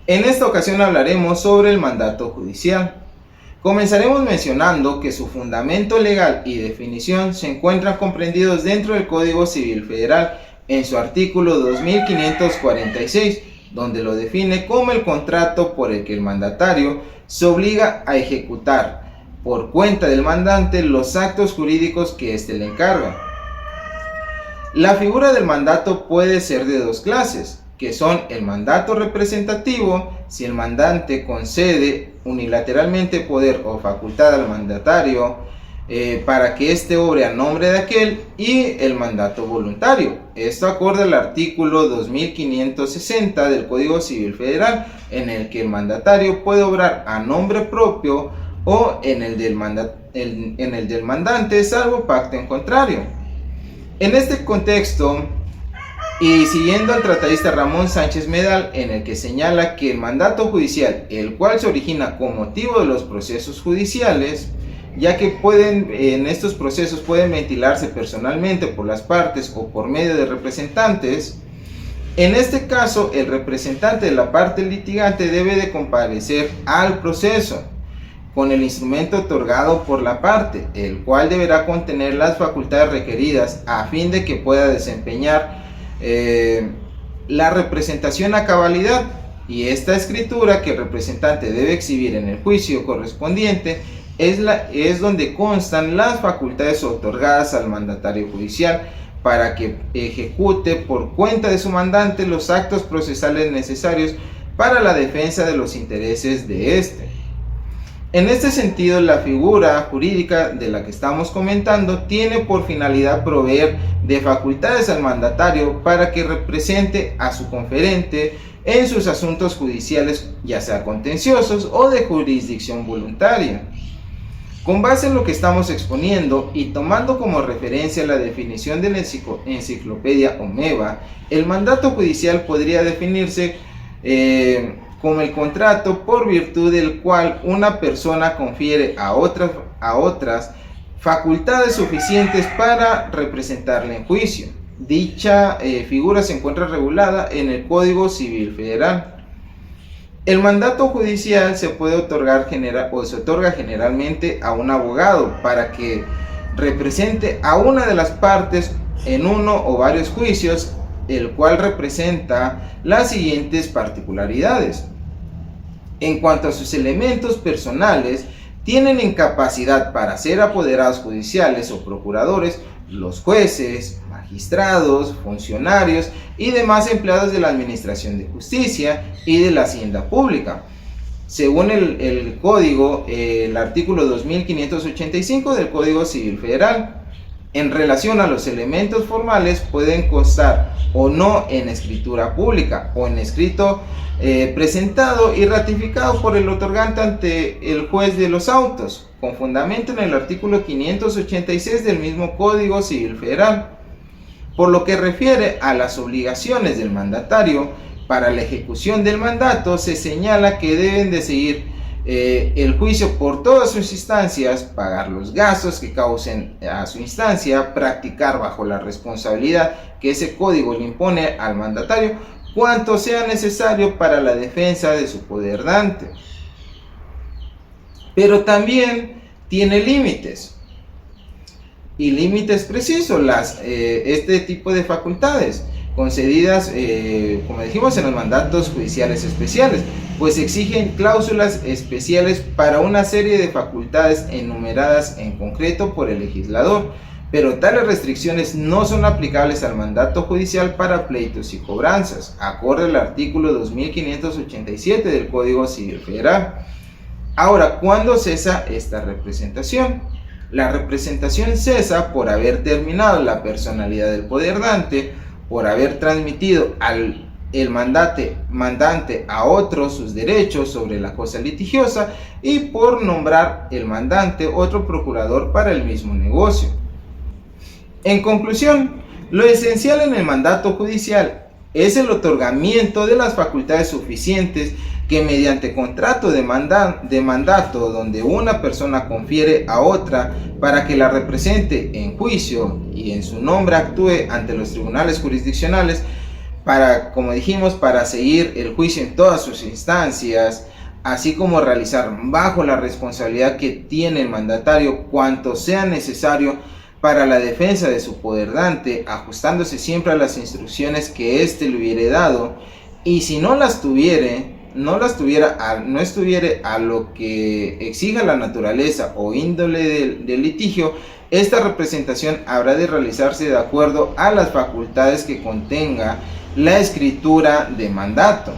En esta ocasión hablaremos sobre el mandato judicial. Comenzaremos mencionando que su fundamento legal y definición se encuentran comprendidos dentro del Código Civil Federal en su artículo 2546, donde lo define como el contrato por el que el mandatario se obliga a ejecutar por cuenta del mandante los actos jurídicos que éste le encarga. La figura del mandato puede ser de dos clases, que son el mandato representativo, si el mandante concede unilateralmente poder o facultad al mandatario para que éste obre a nombre de aquel, y el mandato voluntario. Esto acorde al artículo 2560 del Código Civil Federal, en el que el mandatario puede obrar a nombre propio o en el del mandante, salvo pacto en contrario. En este contexto, y siguiendo al tratadista Ramón Sánchez Medal, en el que señala que el mandato judicial, el cual se origina con motivo de los procesos judiciales, ya que en estos procesos pueden ventilarse personalmente por las partes o por medio de representantes. En este caso, el representante de la parte litigante debe de comparecer al proceso con el instrumento otorgado por la parte, el cual deberá contener las facultades requeridas a fin de que pueda desempeñar la representación a cabalidad, y esta escritura que el representante debe exhibir en el juicio correspondiente es donde constan las facultades otorgadas al mandatario judicial para que ejecute por cuenta de su mandante los actos procesales necesarios para la defensa de los intereses de éste. En este sentido, la figura jurídica de la que estamos comentando tiene por finalidad proveer de facultades al mandatario para que represente a su conferente en sus asuntos judiciales, ya sea contenciosos o de jurisdicción voluntaria. Con base en lo que estamos exponiendo y tomando como referencia la definición de la enciclopedia Omeva, el mandato judicial podría definirse como el contrato por virtud del cual una persona confiere a otras facultades suficientes para representarle en juicio. Dicha figura se encuentra regulada en el Código Civil Federal. El mandato judicial se puede otorgar se otorga generalmente a un abogado para que represente a una de las partes en uno o varios juicios, el cual representa las siguientes particularidades. En cuanto a sus elementos personales, tienen incapacidad para ser apoderados judiciales o procuradores los jueces, magistrados, funcionarios y demás empleados de la Administración de Justicia y de la Hacienda Pública. Según el código, el artículo 2585 del Código Civil Federal, en relación a los elementos formales, pueden constar o no en escritura pública o en escrito presentado y ratificado por el otorgante ante el juez de los autos, con fundamento en el artículo 586 del mismo Código Civil Federal. Por lo que refiere a las obligaciones del mandatario para la ejecución del mandato, se señala que deben de seguir el juicio por todas sus instancias, pagar los gastos que causen a su instancia, practicar bajo la responsabilidad que ese código le impone al mandatario cuanto sea necesario para la defensa de su poder dante. Pero también tiene límites, y límites precisos, este tipo de facultades concedidas, como dijimos, en los mandatos judiciales especiales, pues exigen cláusulas especiales para una serie de facultades enumeradas en concreto por el legislador, pero tales restricciones no son aplicables al mandato judicial para pleitos y cobranzas, acorde al artículo 2587 del Código Civil Federal. Ahora, ¿cuándo cesa esta representación? La representación cesa por haber terminado la personalidad del poder dante, por haber transmitido el mandante a otros sus derechos sobre la cosa litigiosa y por nombrar el mandante otro procurador para el mismo negocio. En conclusión, lo esencial en el mandato judicial es el otorgamiento de las facultades suficientes que mediante contrato de mandato donde una persona confiere a otra para que la represente en juicio y en su nombre actúe ante los tribunales jurisdiccionales, para, como dijimos, para seguir el juicio en todas sus instancias, así como realizar bajo la responsabilidad que tiene el mandatario cuanto sea necesario para la defensa de su poder dante, ajustándose siempre a las instrucciones que éste le hubiere dado, y si no estuviera a lo que exija la naturaleza o índole del litigio, esta representación habrá de realizarse de acuerdo a las facultades que contenga la escritura de mandato.